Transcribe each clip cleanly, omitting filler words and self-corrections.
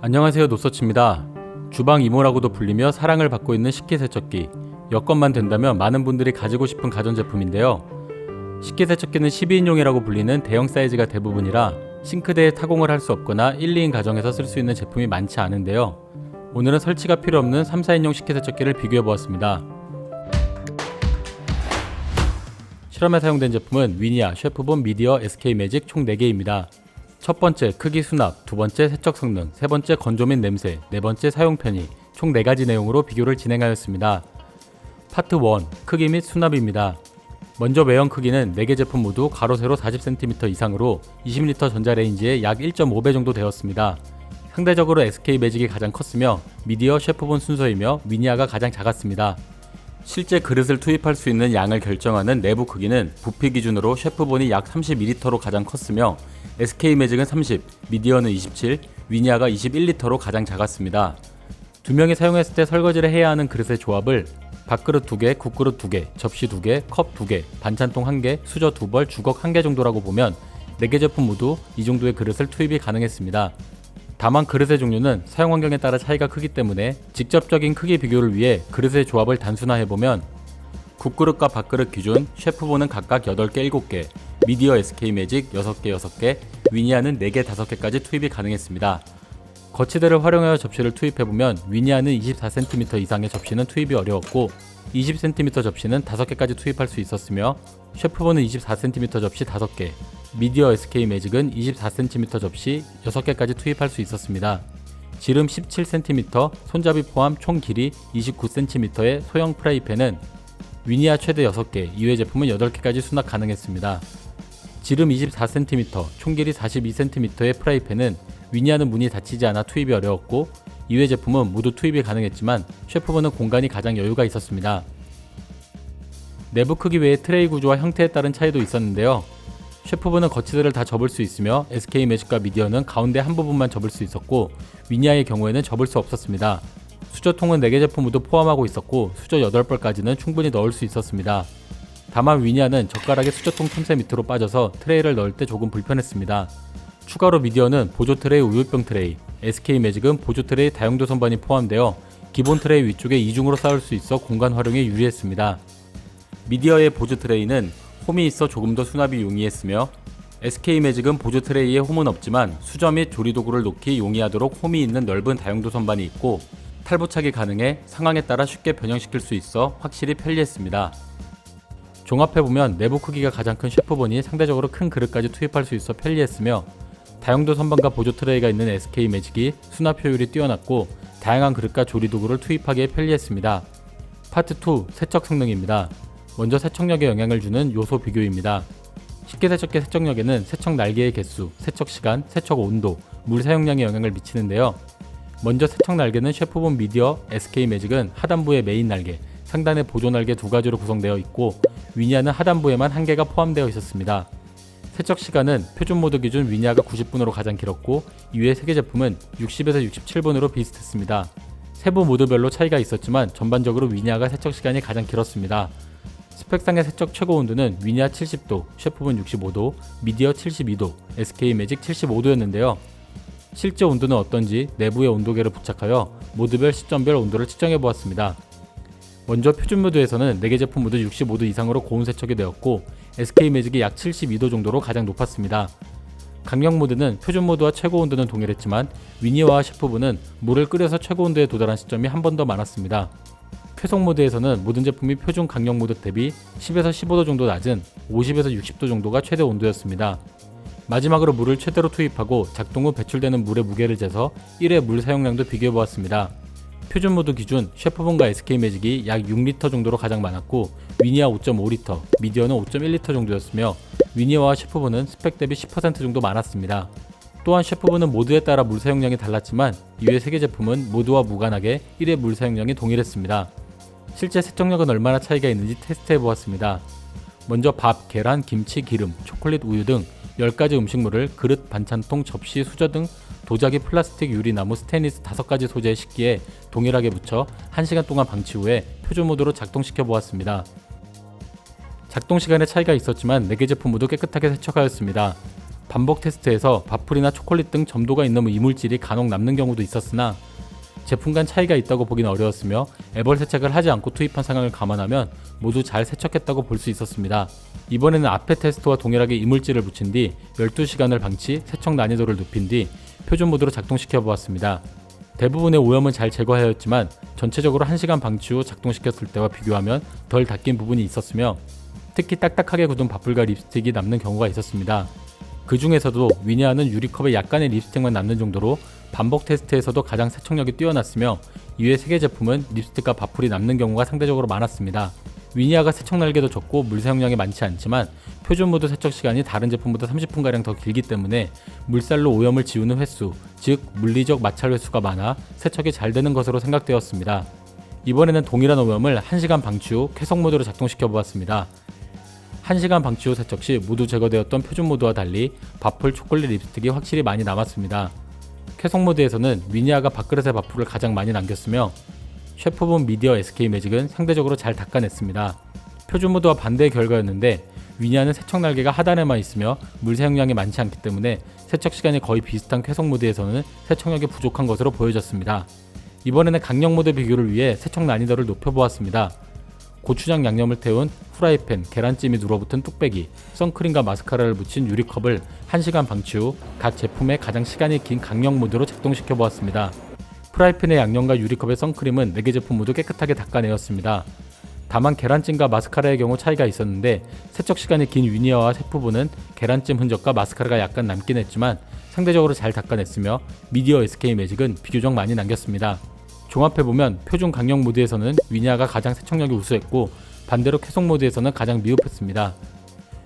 안녕하세요, 노서치입니다. 주방 이모라고도 불리며 사랑을 받고 있는 식기세척기. 여건만 된다면 많은 분들이 가지고 싶은 가전제품인데요. 식기세척기는 12인용이라고 불리는 대형 사이즈가 대부분이라 싱크대에 타공을 할 수 없거나 1, 2인 가정에서 쓸 수 있는 제품이 많지 않은데요. 오늘은 설치가 필요 없는 3, 4인용 식기세척기를 비교해보았습니다. 실험에 사용된 제품은 위니아, 셰프본, 미디어, SK매직 총 4개입니다. 첫 번째, 크기 수납, 두 번째, 세척 성능, 세 번째, 건조 및 냄새, 네 번째, 사용 편의, 총 4가지 내용으로 비교를 진행하였습니다. 파트 1, 크기 및 수납입니다. 먼저 외형 크기는 4개 제품 모두 가로 세로 40cm 이상으로 20L 전자레인지에 약 1.5배 정도 되었습니다. 상대적으로 SK매직이 가장 컸으며 미디어, 셰프본 순서이며 위니아가 가장 작았습니다. 실제 그릇을 투입할 수 있는 양을 결정하는 내부 크기는 부피 기준으로 셰프본이 약 32L로 가장 컸으며 SK매직은 30, 미디어는 27, 위니아가 21L로 가장 작았습니다. 두 명이 사용했을 때 설거지를 해야 하는 그릇의 조합을 밥그릇 2개, 국그릇 2개, 접시 2개, 컵 2개, 반찬통 1개, 수저 2벌, 주걱 1개 정도라고 보면 4개 제품 모두 이 정도의 그릇을 투입이 가능했습니다. 다만 그릇의 종류는 사용 환경에 따라 차이가 크기 때문에 직접적인 크기 비교를 위해 그릇의 조합을 단순화해보면 국그릇과 밥그릇 기준 셰프본은 각각 8개, 7개, 미디어 SK매직 6개, 6개, 위니아는 4개, 5개까지 투입이 가능했습니다. 거치대를 활용하여 접시를 투입해보면 위니아는 24cm 이상의 접시는 투입이 어려웠고 20cm 접시는 5개까지 투입할 수 있었으며 셰프본은 24cm 접시 5개, 미디어 SK매직은 24cm 접시 6개까지 투입할 수 있었습니다. 지름 17cm, 손잡이 포함 총 길이 29cm의 소형 프라이팬은 위니아 최대 6개, 이외 제품은 8개까지 수납 가능했습니다. 지름 24cm, 총 길이 42cm의 프라이팬은 위니아는 문이 닫히지 않아 투입이 어려웠고 이외 제품은 모두 투입이 가능했지만 셰프본은 공간이 가장 여유가 있었습니다. 내부 크기 외에 트레이 구조와 형태에 따른 차이도 있었는데요. 셰프본은 거치대를 다 접을 수 있으며 SK매직과 미디어는 가운데 한 부분만 접을 수 있었고 위니아의 경우에는 접을 수 없었습니다. 수저통은 4개 제품 모두 포함하고 있었고 수저 8벌까지는 충분히 넣을 수 있었습니다. 다만 위니아는 젓가락의 수저통 틈새 밑으로 빠져서 트레이를 넣을 때 조금 불편했습니다. 추가로 미디어는 보조 트레이, 우유병 트레이, SK매직은 보조 트레이 다용도 선반이 포함되어 기본 트레이 위쪽에 이중으로 쌓을 수 있어 공간 활용에 유리했습니다. 미디어의 보조 트레이는 홈이 있어 조금 더 수납이 용이했으며 SK매직은 보조 트레이에 홈은 없지만 수저 및 조리도구를 놓기 용이하도록 홈이 있는 넓은 다용도 선반이 있고 탈부착이 가능해 상황에 따라 쉽게 변형시킬 수 있어 확실히 편리했습니다. 종합해보면 내부 크기가 가장 큰 셰프본이 상대적으로 큰 그릇까지 투입할 수 있어 편리했으며 다용도 선반과 보조 트레이가 있는 SK매직이 수납 효율이 뛰어났고 다양한 그릇과 조리도구를 투입하기에 편리했습니다. 파트 2, 세척 성능입니다. 먼저 세척력에 영향을 주는 요소 비교입니다. 식기세척기 세척력에는 세척 날개의 개수, 세척 시간, 세척 온도, 물 사용량에 영향을 미치는데요. 먼저 세척 날개는 셰프본, 미디어, SK매직은 하단부의 메인 날개, 상단의 보조 날개 2가지로 구성되어 있고 위니아는 하단부에만 1개가 포함되어 있었습니다. 세척 시간은 표준 모드 기준 위니아가 90분으로 가장 길었고 이외 3개 제품은 60에서 67분으로 비슷했습니다. 세부 모드별로 차이가 있었지만 전반적으로 위니아가 세척 시간이 가장 길었습니다. 스펙상의 세척 최고 온도는 위니아 70도, 셰프본 65도, 미디어 72도, SK매직 75도였는데요. 실제 온도는 어떤지 내부의 온도계를 부착하여 모드별 시점별 온도를 측정해 보았습니다. 먼저 표준 모드에서는 4개 제품 모두 65도 이상으로 고온 세척이 되었고 SK매직이 약 72도 정도로 가장 높았습니다. 강력 모드는 표준 모드와 최고 온도는 동일했지만 위니아와 셰프본은 물을 끓여서 최고 온도에 도달한 시점이 한 번 더 많았습니다. 쾌속 모드에서는 모든 제품이 표준 강력 모드 대비 10에서 15도 정도 낮은 50에서 60도 정도가 최대 온도였습니다. 마지막으로 물을 최대로 투입하고 작동 후 배출되는 물의 무게를 재서 1회 물 사용량도 비교해보았습니다. 표준 모드 기준 셰프본과 SK매직이 약 6리터 정도로 가장 많았고 위니아 5.5리터, 미디어는 5.1리터 정도였으며 위니아와 셰프본은 스펙 대비 10% 정도 많았습니다. 또한 셰프본은 모드에 따라 물 사용량이 달랐지만 이외 3개 제품은 모두와 무관하게 1회 물 사용량이 동일했습니다. 실제 세척력은 얼마나 차이가 있는지 테스트해보았습니다. 먼저 밥, 계란, 김치, 기름, 초콜릿, 우유 등 10가지 음식물을 그릇, 반찬통, 접시, 수저 등 도자기, 플라스틱, 유리나무, 스테인리스 5가지 소재의 식기에 동일하게 묻혀 1시간 동안 방치 후에 표준 모드로 작동시켜 보았습니다. 작동 시간에 차이가 있었지만 4개 제품 모두 깨끗하게 세척하였습니다. 반복 테스트에서 밥풀이나 초콜릿 등 점도가 있는 이물질이 간혹 남는 경우도 있었으나 제품 간 차이가 있다고 보기는 어려웠으며 애벌 세척을 하지 않고 투입한 상황을 감안하면 모두 잘 세척했다고 볼 수 있었습니다. 이번에는 앞에 테스트와 동일하게 이물질을 붙인 뒤 12시간을 방치, 세척 난이도를 높인 뒤 표준 모드로 작동시켜 보았습니다. 대부분의 오염은 잘 제거하였지만 전체적으로 1시간 방치 후 작동시켰을 때와 비교하면 덜 닦인 부분이 있었으며 특히 딱딱하게 굳은 밥풀과 립스틱이 남는 경우가 있었습니다. 그 중에서도 위니아는 유리컵에 약간의 립스틱만 남는 정도로 반복 테스트에서도 가장 세척력이 뛰어났으며 이외 3개 제품은 립스틱과 밥풀이 남는 경우가 상대적으로 많았습니다. 위니아가 세척 날개도 적고 물 사용량이 많지 않지만 표준 모드 세척 시간이 다른 제품보다 30분가량 더 길기 때문에 물살로 오염을 지우는 횟수, 즉 물리적 마찰 횟수가 많아 세척이 잘 되는 것으로 생각되었습니다. 이번에는 동일한 오염을 1시간 방치 후 쾌속 모드로 작동시켜 보았습니다. 1시간 방치 후 세척 시 모두 제거되었던 표준 모드와 달리 밥풀, 초콜릿 립스틱이 확실히 많이 남았습니다. 쾌속 모드에서는 위니아가 밥그릇에 밥풀을 가장 많이 남겼으며 셰프본 미디어 SK 매직은 상대적으로 잘 닦아냈습니다. 표준 모드와 반대의 결과였는데 위니아는 세척 날개가 하단에만 있으며 물 사용량이 많지 않기 때문에 세척 시간이 거의 비슷한 쾌속 모드에서는 세척력이 부족한 것으로 보여졌습니다. 이번에는 강력 모드 비교를 위해 세척 난이도를 높여보았습니다. 고추장 양념을 태운 후라이팬, 계란찜이 눌어붙은 뚝배기, 선크림과 마스카라를 붙인 유리컵을 1시간 방치 후 각 제품의 가장 시간이 긴 강력 모드로 작동시켜 보았습니다. 프라이팬의 양념과 유리컵의 선크림은 4개 제품 모두 깨끗하게 닦아내었습니다. 다만 계란찜과 마스카라의 경우 차이가 있었는데 세척 시간이 긴 위니아와 셰프본은 계란찜 흔적과 마스카라가 약간 남긴 했지만 상대적으로 잘 닦아냈으며 미디어 SK 매직은 비교적 많이 남겼습니다. 종합해보면 표준 강력 모드에서는 위니아가 가장 세척력이 우수했고 반대로 쾌속 모드에서는 가장 미흡했습니다.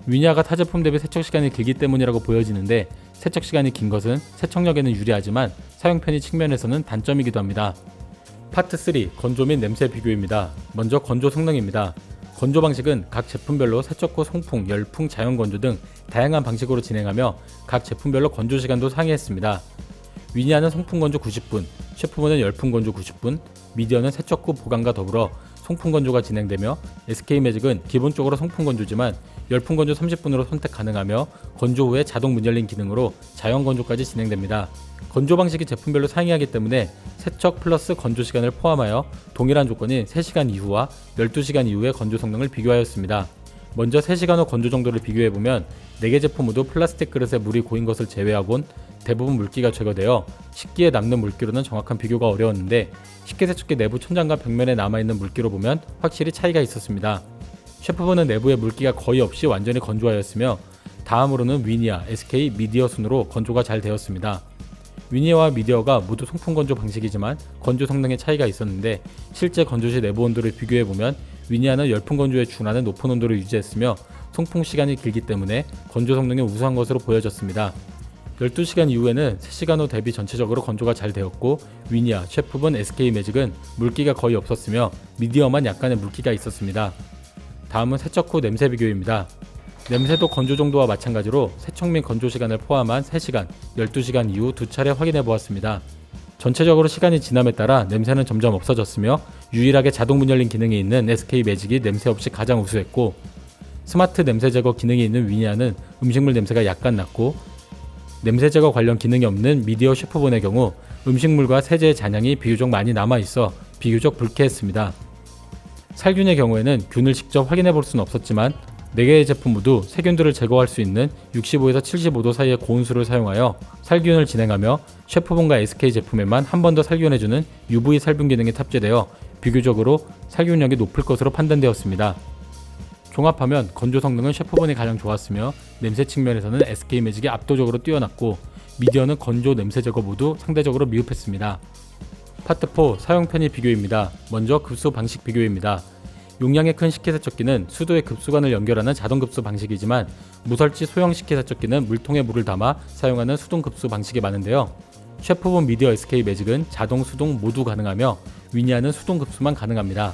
위니아가 타 제품 대비 세척 시간이 길기 때문이라고 보여지는데 세척 시간이 긴 것은 세척력에는 유리하지만 사용 편의 측면에서는 단점이기도 합니다. 파트 3. 건조 및 냄새 비교입니다. 먼저 건조 성능입니다. 건조 방식은 각 제품별로 세척 후 송풍, 열풍, 자연 건조 등 다양한 방식으로 진행하며 각 제품별로 건조 시간도 상이했습니다. 위니아는 송풍 건조 90분, 셰프본은 열풍 건조 90분, 미디어는 세척 후 보관과 더불어 송풍 건조가 진행되며 SK 매직은 기본적으로 송풍 건조지만 열풍 건조 30분으로 선택 가능하며 건조 후에 자동 문 열림 기능으로 자연 건조까지 진행됩니다. 건조 방식이 제품별로 상이하기 때문에 세척 플러스 건조 시간을 포함하여 동일한 조건인 3시간 이후와 12시간 이후의 건조 성능을 비교하였습니다. 먼저 3시간 후 건조 정도를 비교해보면 4개 제품 모두 플라스틱 그릇에 물이 고인 것을 제외하곤 대부분 물기가 제거되어 식기에 남는 물기로는 정확한 비교가 어려웠는데 식기세척기 내부 천장과 벽면에 남아있는 물기로 보면 확실히 차이가 있었습니다. 셰프본은 내부에 물기가 거의 없이 완전히 건조하였으며 다음으로는 위니아, SK, 미디어 순으로 건조가 잘 되었습니다. 위니아와 미디어가 모두 송풍 건조 방식이지만 건조 성능에 차이가 있었는데 실제 건조 시 내부 온도를 비교해보면 위니아는 열풍 건조에 준하는 높은 온도를 유지했으며 송풍 시간이 길기 때문에 건조 성능이 우수한 것으로 보여졌습니다. 12시간 이후에는 3시간 후 대비 전체적으로 건조가 잘 되었고 위니아, 셰프본, SK 매직은 물기가 거의 없었으며 미디어만 약간의 물기가 있었습니다. 다음은 세척 후 냄새 비교입니다. 냄새도 건조 정도와 마찬가지로 세척 및 건조 시간을 포함한 3시간, 12시간 이후 2차례 확인해 보았습니다. 전체적으로 시간이 지남에 따라 냄새는 점점 없어졌으며 유일하게 자동 문 열림 기능이 있는 SK 매직이 냄새 없이 가장 우수했고 스마트 냄새 제거 기능이 있는 위니아는 음식물 냄새가 약간 났고 냄새 제거 관련 기능이 없는 미디어 셰프본의 경우 음식물과 세제의 잔향이 비교적 많이 남아있어 비교적 불쾌했습니다. 살균의 경우에는 균을 직접 확인해 볼 수는 없었지만 4개의 제품 모두 세균들을 제거할 수 있는 65에서 75도 사이의 고온수를 사용하여 살균을 진행하며 셰프본과 SK 제품에만 한 번 더 살균해주는 UV 살균 기능이 탑재되어 비교적으로 살균력이 높을 것으로 판단되었습니다. 종합하면 건조 성능은 셰프본이 가장 좋았으며 냄새 측면에서는 SK 매직이 압도적으로 뛰어났고 미디어는 건조, 냄새 제거 모두 상대적으로 미흡했습니다. 파트 4. 사용 편의 비교입니다. 먼저 급수 방식 비교입니다. 용량의 큰 식기세척기는 수도의 급수관을 연결하는 자동 급수 방식이지만 무설지 소형 식기세척기는 물통에 물을 담아 사용하는 수동 급수 방식이 많은데요. 셰프본 미디어 SK 매직은 자동, 수동 모두 가능하며 위니아는 수동 급수만 가능합니다.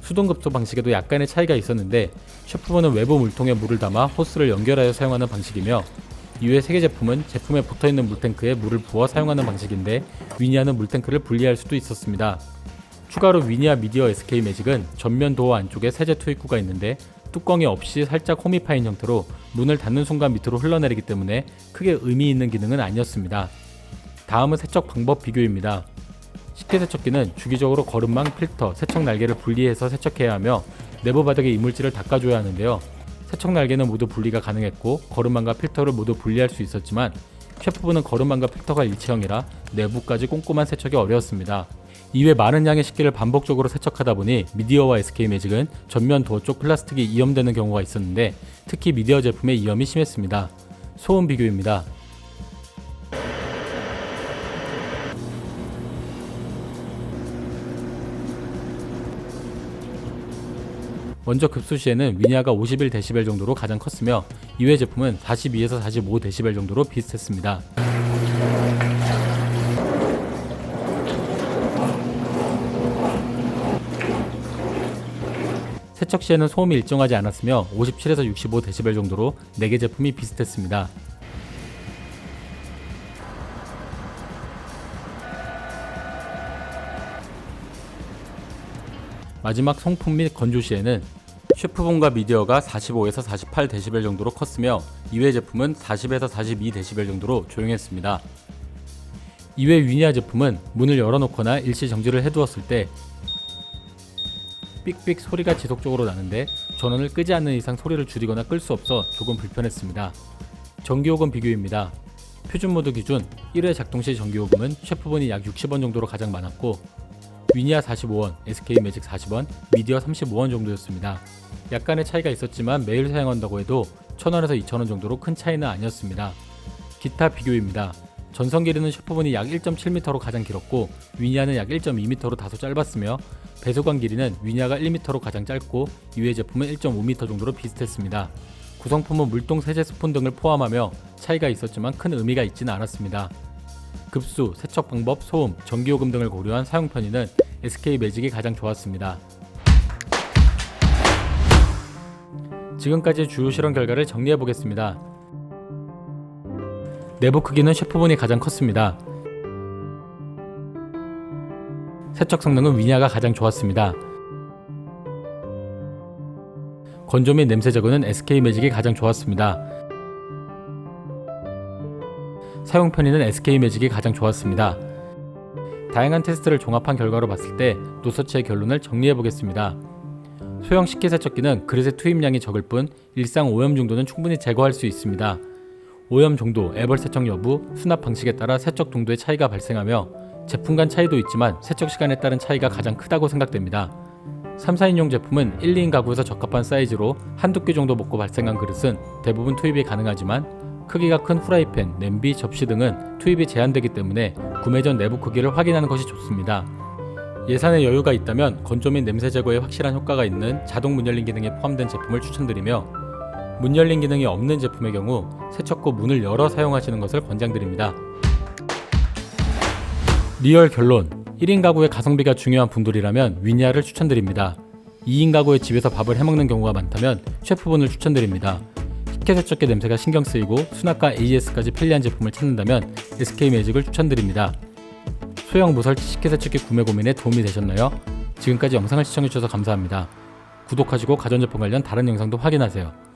수동 급수 방식에도 약간의 차이가 있었는데 셰프본은 외부 물통에 물을 담아 호스를 연결하여 사용하는 방식이며 이외 3개 제품은 제품에 붙어있는 물탱크에 물을 부어 사용하는 방식인데 위니아는 물탱크를 분리할 수도 있었습니다. 추가로 위니아 미디어 SK 매직은 전면 도어 안쪽에 세제 투입구가 있는데 뚜껑이 없이 살짝 홈이 파인 형태로 문을 닫는 순간 밑으로 흘러내리기 때문에 크게 의미 있는 기능은 아니었습니다. 다음은 세척 방법 비교입니다. 식기세척기는 주기적으로 거름망, 필터, 세척 날개를 분리해서 세척해야 하며 내부 바닥의 이물질을 닦아줘야 하는데요. 세척 날개는 모두 분리가 가능했고 거름망과 필터를 모두 분리할 수 있었지만 셰프분은 거름망과 필터가 일체형이라 내부까지 꼼꼼한 세척이 어려웠습니다. 이외 많은 양의 식기를 반복적으로 세척하다 보니 미디어와 SK매직은 전면 도어 쪽 플라스틱이 이염되는 경우가 있었는데 특히 미디어 제품의 이염이 심했습니다. 소음 비교입니다. 먼저 급수 시에는 위니아가 51dB 정도로 가장 컸으며 이외 제품은 42에서 45dB 정도로 비슷했습니다. 세척 시에는 소음이 일정하지 않았으며 57에서 65dB 정도로 4개 제품이 비슷했습니다. 마지막 송풍 및 건조 시에는 셰프본과 미디어가 45에서 48dB 정도로 컸으며 이외 제품은 40에서 42dB 정도로 조용했습니다. 이외 위니아 제품은 문을 열어놓거나 일시 정지를 해두었을 때 삑삑 소리가 지속적으로 나는데 전원을 끄지 않는 이상 소리를 줄이거나 끌 수 없어 조금 불편했습니다. 전기요금 비교입니다. 표준모드 기준 1회 작동 시 전기요금은 셰프본이 약 60원 정도로 가장 많았고 위니아 45원, SK매직 40원, 미디어 35원 정도였습니다. 약간의 차이가 있었지만 매일 사용한다고 해도 1000원에서 2000원 정도로 큰 차이는 아니었습니다. 기타 비교입니다. 전선 길이는 셰프본이 약 1.7m로 가장 길었고 위니아는 약 1.2m로 다소 짧았으며 배수관 길이는 위니아가 1m로 가장 짧고 이외 제품은 1.5m 정도로 비슷했습니다. 구성품은 물통 세제 스푼 등을 포함하며 차이가 있었지만 큰 의미가 있지는 않았습니다. 급수, 세척 방법, 소음, 전기요금 등을 고려한 사용 편의는 SK매직이 가장 좋았습니다. 지금까지 주요 실험 결과를 정리해 보겠습니다. 내부 크기는 셰프본이 가장 컸습니다. 세척 성능은 위니아가 가장 좋았습니다. 건조 및 냄새 제거는 SK매직이 가장 좋았습니다. 사용 편의는 SK매직이 가장 좋았습니다. 다양한 테스트를 종합한 결과로 봤을 때 노서치의 결론을 정리해 보겠습니다. 소형 식기세척기는 그릇의 투입량이 적을 뿐 일상 오염 정도는 충분히 제거할 수 있습니다. 오염 정도, 애벌 세척 여부, 수납 방식에 따라 세척 동도의 차이가 발생하며 제품 간 차이도 있지만 세척 시간에 따른 차이가 가장 크다고 생각됩니다. 3, 4인용 제품은 1, 2인 가구에서 적합한 사이즈로 한두 개 정도 먹고 발생한 그릇은 대부분 투입이 가능하지만 크기가 큰 후라이팬, 냄비, 접시 등은 투입이 제한되기 때문에 구매 전 내부 크기를 확인하는 것이 좋습니다. 예산에 여유가 있다면 건조 및 냄새 제거에 확실한 효과가 있는 자동 문 열림 기능에 포함된 제품을 추천드리며 문 열림 기능이 없는 제품의 경우 세척 후 문을 열어 사용하시는 것을 권장드립니다. 리얼 결론 1인 가구의 가성비가 중요한 분들이라면 위니아를 추천드립니다. 2인 가구의 집에서 밥을 해먹는 경우가 많다면 셰프본을 추천드립니다. 식기세척기 냄새가 신경쓰이고 수납과 AS까지 편리한 제품을 찾는다면 SK매직을 추천드립니다. 소형 무설치 식기세척기 구매 고민에 도움이 되셨나요? 지금까지 영상을 시청해주셔서 감사합니다. 구독하시고 가전제품 관련 다른 영상도 확인하세요.